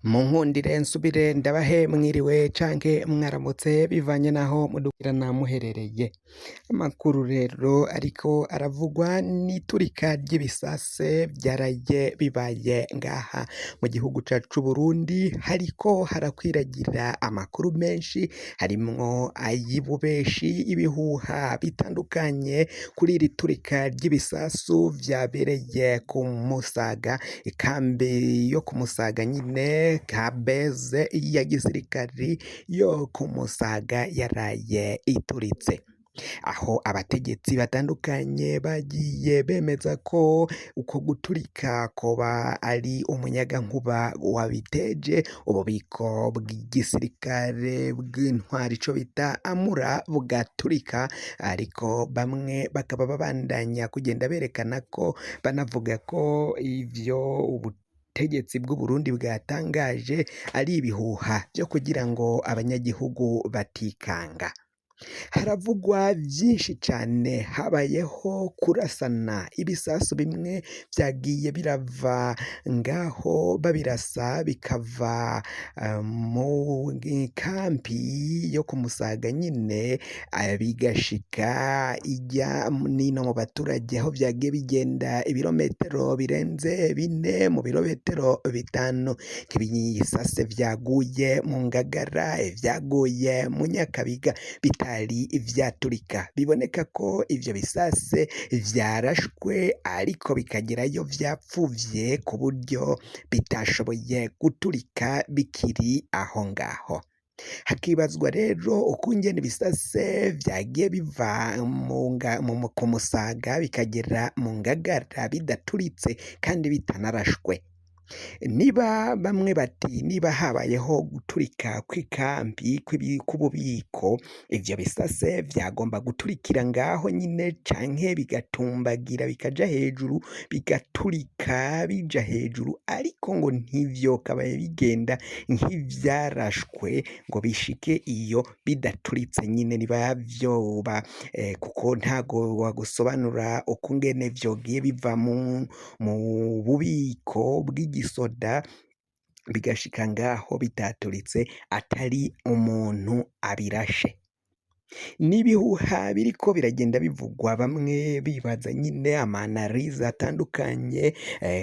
Munkundire nsubire ndabahe mwiriwe canke mwaramutse bivanye naho mudukirana muherereye. Amakuru rero ariko aravugwa n'iturika ry'ibisase vyaraye bibaye ngaha mu gihugu cacu c'Uburundi, hariko harakwiragira amakuru menshi harimwo ay'ububeshi, ibihuha bitandukanye kuri iri turika ry'ibisasu vyabereye ku Musaga, ikambi yo ku Musaga nyine ka base ya gisirikari yo ku Musaga yaraye ituritse. Aho abategetsi batandukanye bagiye bemeza ko uko guturika koba ari umuyagankuba wabiteje, ububiko bw'igisirikare bw'intwari ico bita amura bugaturika, ariko bamwe bakaba babandanya kugenda berekana ko banavuga ko ivyo ubutegetsi bw'Uburundi bwatangaje ari ibihuha vyo kugira ngo abanyagihugu batikanga. Haravugwa vyinshi cane, habayeho kurasana, ibisasu bimwe vyagiye birava ngaho babirasa bikava mu kampi yo ku Musaga nyine bigashika ijya nino mu baturage, aho vyagiye bigenda ibirometero birenze 4 mu birometero 5. Nk'ibisase vyaguye mu Ngagara, vyaguye mu Nyakabiga bitari vyaturika. Biboneka ko ivyo bisase vyarashwe ariko bikagerayo vyapfuvye ku buryo bitashoboye guturika bikiri aho ngaho. Hakibazwa rero ukungene ibisase vyagiye biva ku Musaga bikagera mu Ngagara bidaturitse kandi bitanarashwe. Niba bamwe bati niba habayeho guturika kw'ikambi k'ububiko, ivyo bisase vyagomba guturikira ngaho nyine canke bigatumbagira bikaja hejuru bigaturika bija hejuru, ariko ngo ntivyokabaye bigenda nk'ivyarashwe ngo bishike iyo bidaturitse nyine. Niba vyoba kuko ntago wagusobanura ukungene vyogiye biva mu bubiko bw'igisoda bigashika ngaho bitaturitse atari umuntu abirashe. N'ibihuha biriko biragenda bivugwa, bamwe bibaza nyine amanalize atandukanye,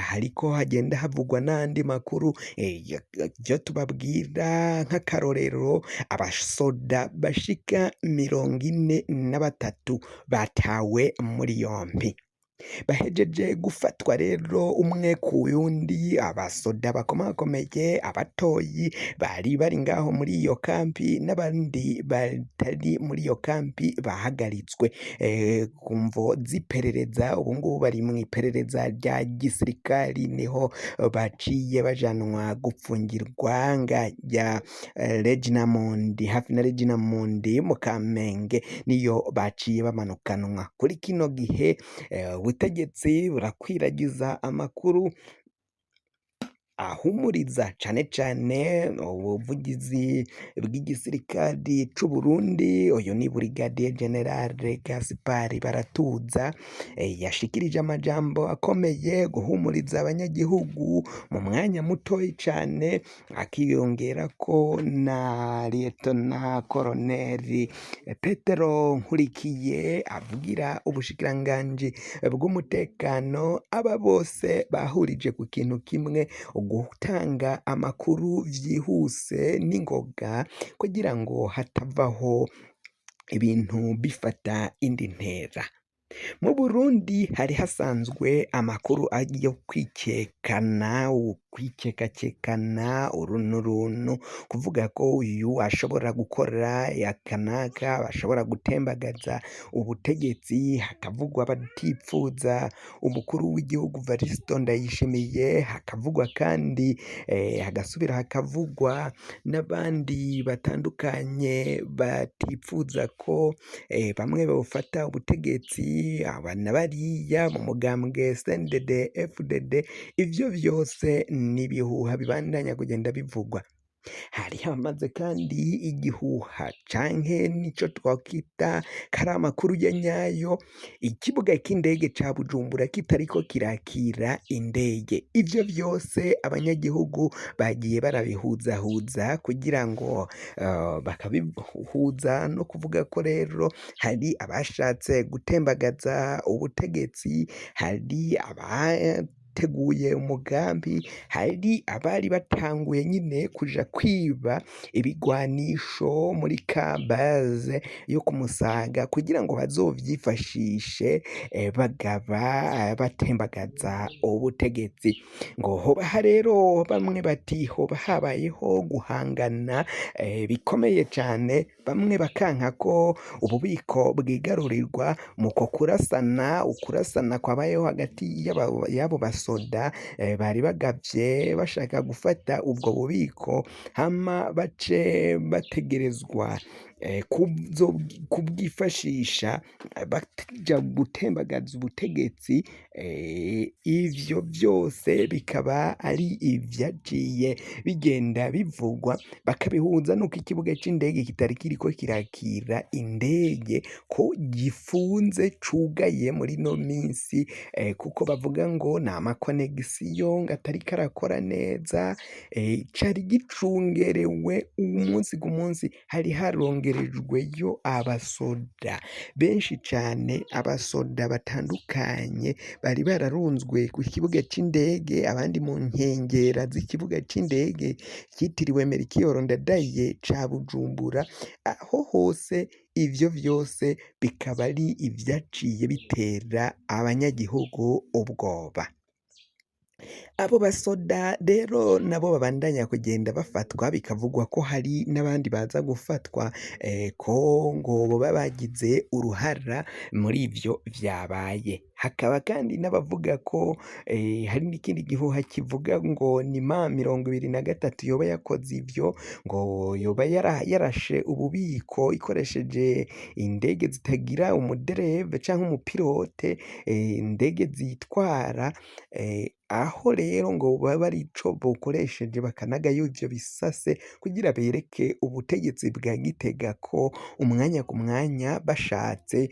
hariko hagenda havugwa n'andi makuru vyo tubabwira nk'akarorero, abasoda bashika 43 batawe muri yompi. Bahejeje gufatwa rero umwe ku yundi, abasoda bakomakomeye, abatoyi bari ngaho muri iyo kampi n'abandi batari muri iyo kampi bahagaritswe ku mvo z'iperereza. Ubu ngubu bari mu iperereza rya gisirikari, niho baciye bajanwa gupfungirwa ngajya Regina Mundi, hafi na Regina Mundi mu Kamenge, niyo baciye bamanukanwa. Kuri kino gihe ubutegetsi burakwiragiza amakuru ahumuriza cane cane ubuvugizi bw'igisirikari c'Uburundi. Uyu ni Brigadier General Gaspard Baratuza, yashikirije amajambo akomeye guhumuriza abanyagihugu mu mwanya mutoyi cane, akiyongerako na Lieutenant Colonel Petero Nkurikiye avugira ubushikiranganji bw'umutekano. Aba bose bahurije ku kintu kimwe, gutanga amakuru vyihuse n'ingoga kugira ngo hatavaho ibintu bifata indi ntera. Mu Burundi hari hasanzwe amakuru yo kwikekakekana urunturuntu, kuvuga ko uyu ashobora gukora yakanaka, bashobora gutembagaza ubutegetsi. Hakavugwa batipfuza umukuru w'igihugu Varisito Ndayishimiye, hakavugwa kandi hagasubira hakavugwa n'abandi batandukanye batipfuza ko bamwe bawufata ubutegetsi, abana bariya mu mugambwe CNDD FDD. Ivyo vyose ni ibihuha bibandanya kugenda bivugwa. hari hamaze kandi igihuha canke nico twakwita kari amakuru ya nyayo, ikibuga c'indege ca Bujumbura kitariko kirakira indege. Ivyo vyose abanyagihugu bagiye barabihuzahuza kugira ngo bakabihuza no kuvuga ko rero hari abashatse gutembagaza ubutegetsi, hari abateguye umugambi, hari abari batanguye nyine kuja kwiba ibigwanisho muri ka base yo ku Musaga kugira ngo bazovyifashishe bagaba batembagaza ubutegetsi. Ngo hoba rero bamwe bati hoba habayeho guhangana bikomeye cane, bamwe bakanka ko ububiko bwigarurirwa muko kurasana, ukurasana kwabayeho hagati y'abo basoda bari bagavye bashaka gufata ubwo bubiko, hama bace bategerezwa kubwifashisha baja gutembagaza ubutegetsi. Ivyo vyose bikaba ari ivyaciye bigenda bivugwa, bakabihuza nuko ikibuga c'indege kitari kiriko kirakira indege ko gifunze cugaye muri ino minsi, kuko bavuga ngo ni amakonegisiyo ngo atariko arakora neza. Cari gicungerewe umunsi ku munsi, hari harongerejweyo abasoda benshi cane, abasoda batandukanye bari bararunzwe ku kibuga c'indege, abandi mu nkengera z'ikibuga c'indege citiriwe Melchior Ndadaye ca Bujumbura. Aho hose ivyo vyose bikaba ari ivyaciye bitera abanyagihugu ubwoba. Abo basoda rero nabo babandanya kugenda bafatwa, bikavugwa ko hari n'abandi baza gufatwa ko ngo boba bagize uruhara muri ivyo vyabaye. Hakaba kandi n'abavuga ko hari n'ikindi gihuha kivuga ngo ni M23 yoba yakoze ivyo, ngo yoba yarashe ububiko ikoresheje indege zitagira umudereve canke umupilote, indege zitwara, aho rero ngo baba arico bokoresheje bakanagayo ivyo bisase kugira bereke ubutegetsi bwa Gitega ko umwanya ku mwanya bashatse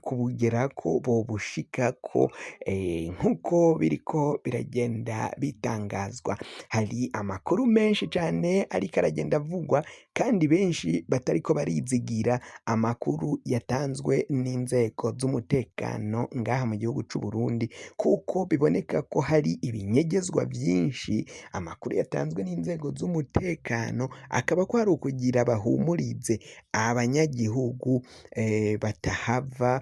kubugerako bobushikako, nk'uko biriko biragenda bitangazwa. Hari amakuru menshi cane ariko aragenda avugwa, kandi benshi batariko barizigira amakuru yatanzwe n'inzego z'umutekano ngaha mu gihugu c'u Burundi, kuko biboneka ko hari ibinyegezwa vyinshi. Amakuru yatanzwe n'inzego z'umutekano akaba ko hari ukugira bahumurize abanyagihugu batahava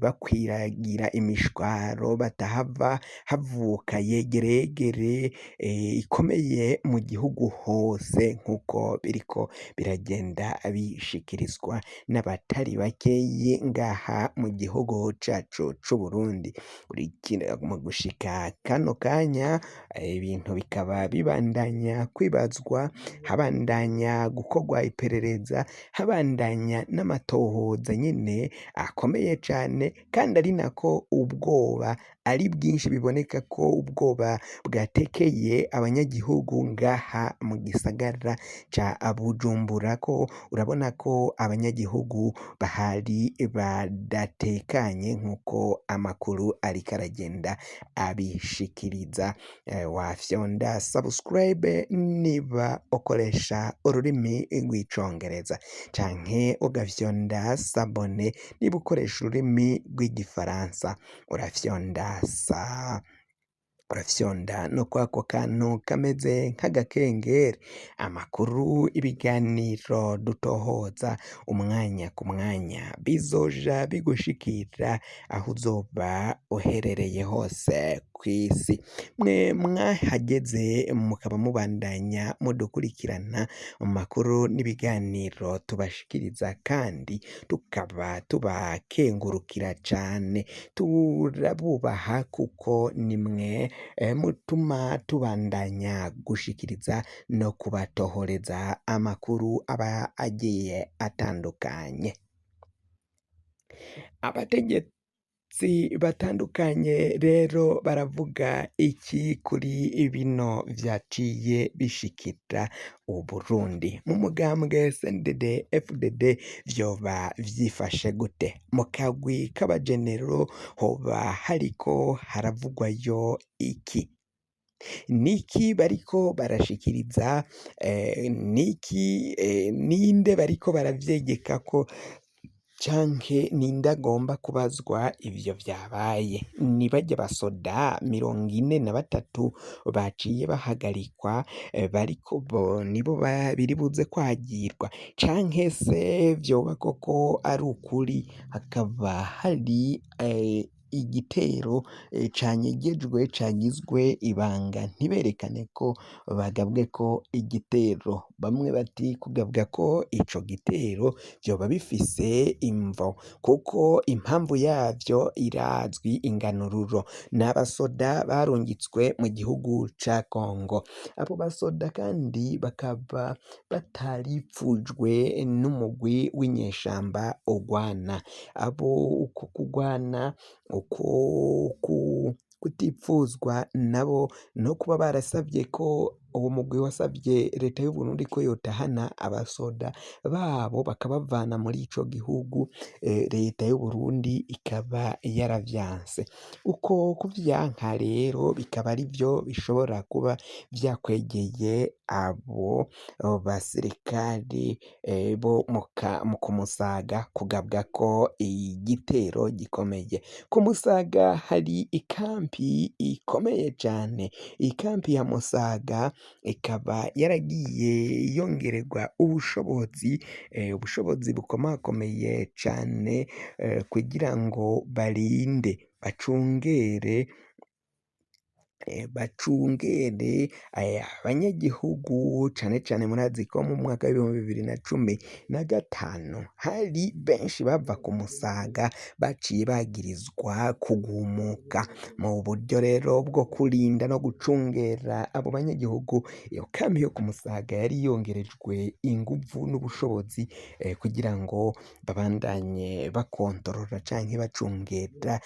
bakwiragira imishwaro, batahava havuka yegeregere ikomeye mu gihugu hose, nk'uko biriko biragenda bishikirizwa n'abatari bakeyi ngaha mu gihugu cacu c'u Burundi. Mu gushika kano kanya ibintu bikaba bibandanya kwibazwa, habandanya gukorwa iperereza, habandanya n'amatohoza nyine akomeye cane, kandi ari nako ubwoba ari bwinshi. Biboneka ko ubwoba bwatekeye abanyagihugu ngaha mu gisagara ca Bujumbura, ko urabona ko abanyagihugu bahari badatekanye nk'uko amakuru ariko aragenda abishikiriza. Wafyonda subscribe niba ukoresha ururimi rw'icongereza, canke ugafyonda sabone niba ukoresha ururimi rw'igifaransa. Urafyonda no kwako kantu kameze nk'agakengeri, amakuru, ibiganiro dutohoza umwanya ku mwanya bizoja bigushikira aho uzoba uherereye hose kw'isi. Mwe mwahageze mukaba mubandanya mudukurikirana mu makuru n'ibiganiro tubashikiriza, kandi tukaba tubakengurukira cane, turabubaha kuko nimwe mutuma tubandanya gushikiriza no kubatohoreza amakuru aba agiye atandukanye. batandukanye rero baravuga iki kuri bino vyaciye bishikira Uburundi? Mu mugambwe CNDD FDD vyoba vyifashe gute? Mu kagwi k'abajenero hoba hariko haravugwayo iki? Niki bariko barashikiriza? Niki ninde bariko baravyegekako canke ninde agomba kubazwa ivyo vyabaye? Ni barya basoda 43 baciye bahagarikwa bariko nibo biri buze kwagirwa, canke se vyoba koko ari ukuri hakaba hari igitero canyegejwe cagizwe ibanga ntiberekane ko bagabweko igitero? Bamwe bati kugabwa ko ico gitero vyoba bifise imvo, kuko impamvu yavyo irazwi inganururo. N'abasoda barungitswe mu gihugu ca Kongo. Abo basoda kandi bakaba bataripfujwe n'umugwi w'inyeshamba ugwana. Uko kugwana, uko kutipfuzwa nabo no kuba barasavye ko uwo mugwi wasavye leta y'u Burundi ko yotahana abasoda babo bakabavana muri ico gihugu, leta y'u Burundi ikaba yaravyanse. Uko kuvyanka rero bikaba arivyo bishobora kuba vyakwegeye abo basirikari bo ku Musaga kugabwako igitero gikomeye. Ku Musaga hari ikampi ikomeye cane. Ikampi ya Musaga ikaba yaragiye yongererwa ubushobozi bukomakomeye cane kugira ngo barinde bacungere abanyagihugu cane cane. Murazi ko mu mwaka w'2015 hari benshi bava ku Musaga baciye bagirizwa kugumuka. Mu buryo rero bwo kurinda no gucungera abo banyagihugu, iyo kampi yo ku Musaga yari yongerejwe inguvu n'ubushobozi kugira ngo babandanye bakontorora canke bacungera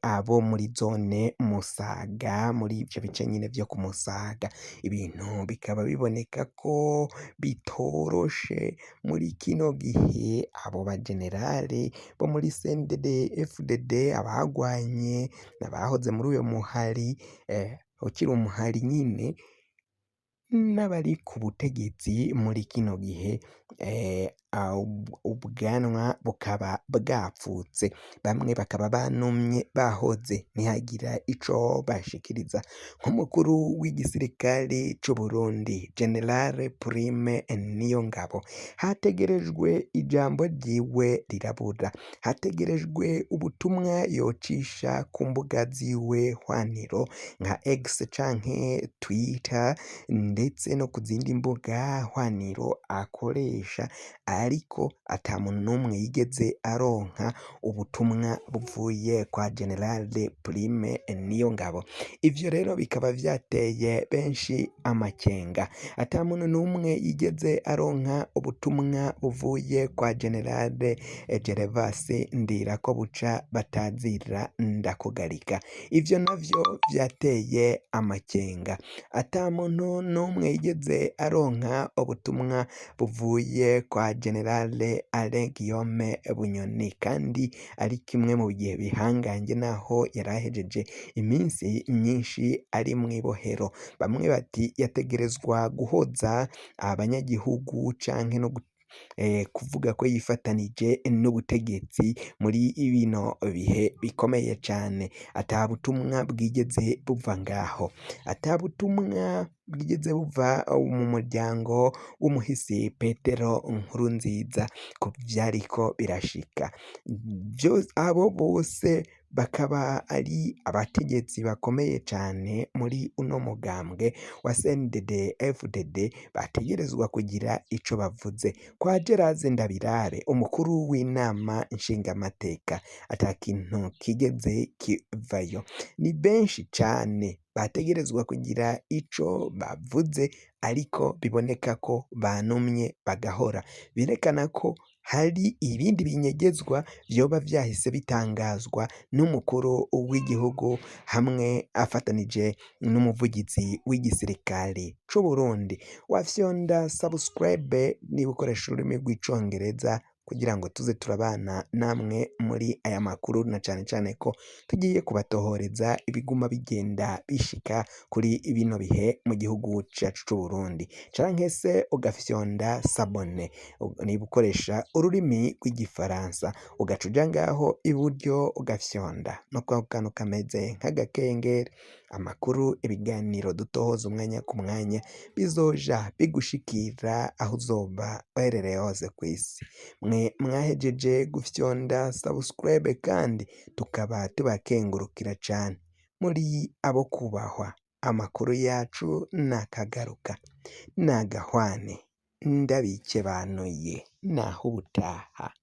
abo muri zone Musaga, muri ivyo bice nyene vyo ku Musaga. Ibintu bikaba biboneka ko bitoroshe muri kino gihe. Abo bajenerali bo muri CNDD FDD, abagwanye n'abahoze muri uyo muhari ukiri umuhari nyine, n'abari ku butegetsi muri kino gihe, ubwanwa bukaba bwapfutse. Bamwe bakaba banumye bahoze ntihagira ico bashikiriza. Nk'umukuru w'igisirikare c'u Burundi General Prime Niyongabo, hategerejwe ijambo ryiwe rirabura. Hategerejwe ubutumwa yocisha ku mbuga ziwe hwaniro nka X canke Twitter ndetse no ku zindi mbuga hwaniro akoresha, ariko ata muntu n'umwe yigeze aronka ubutumwa buvuye kwa General Prime Niyongabo. Ivyo rero bikaba vyateye benshi amakenga. Ata muntu n'umwe yigeze aronka ubutumwa buvuye kwa General Gervase Ndirakobuca batazira Ndakugarika. Ivyo navyo vyateye amakenga. Ata muntu n'umwe yigeze aronka ubutumwa buvuye kwa General Alain Guillaume Bunyoni, kandi ari kimwe mu bihe bihangange naho yarahejeje iminsi myinshi ari mw'ibohero. Bamwe bati yategerezwa guhoza abanyagihugu canke no kuvuga ko yifatanije n'ubutegetsi muri bino bihe bikomeye cane. Ata butumwa bwigeze buva ngaho. Ata butumwa bwigeze buva mu muryango w'umuhisi Petero Nkurunziza ku vyariko birashika. Abo bose bakaba ari abategetsi bakomeye cane muri uno mugambwe wa CNDD FDD, bategerezwa kugira ico bavuze. Kwa Geraze Ndabirabe, umukuru w'inama nshingamateka, ata kintu kigeze kivayo. Ni benshi cane bategerezwa kugira ico bavuze, ariko biboneka ko banumye bagahora. Birekana ko hari ibindi binyegezwa vyoba vyahise bitangazwa n'umukuru w'igihugu hamwe afatanije n'umuvugizi w'igisirikare c'Uburundi. Wafyonda subscribe niba ukoresha ururimi rw'icongereza kugira ngo tuze turabana namwe muri aya makuru, na cane cane ko tugiye kubatohoreza ibiguma bigenda bishika kuri bino bihe mu gihugu cacu c'Uburundi, canke se ugafyonda sabone niba ukoresha ururimi rw'igifaransa ugaca uja ngaho iburyo ugafyonda no kwa kantu kameze nk'agakengeri, amakuru ibiganiro dutohoza umwanya ku mwanya bizoja bigushikira aho uzoba uherereye hose kw'isi. Mwe mwahejeje gufyonda subscribe kandi tukaba tubakengurukira cane, muri abo kubahwa. Amakuru yacu nakagaruka, nagahwane ndabikebanuye, naho ubutaha.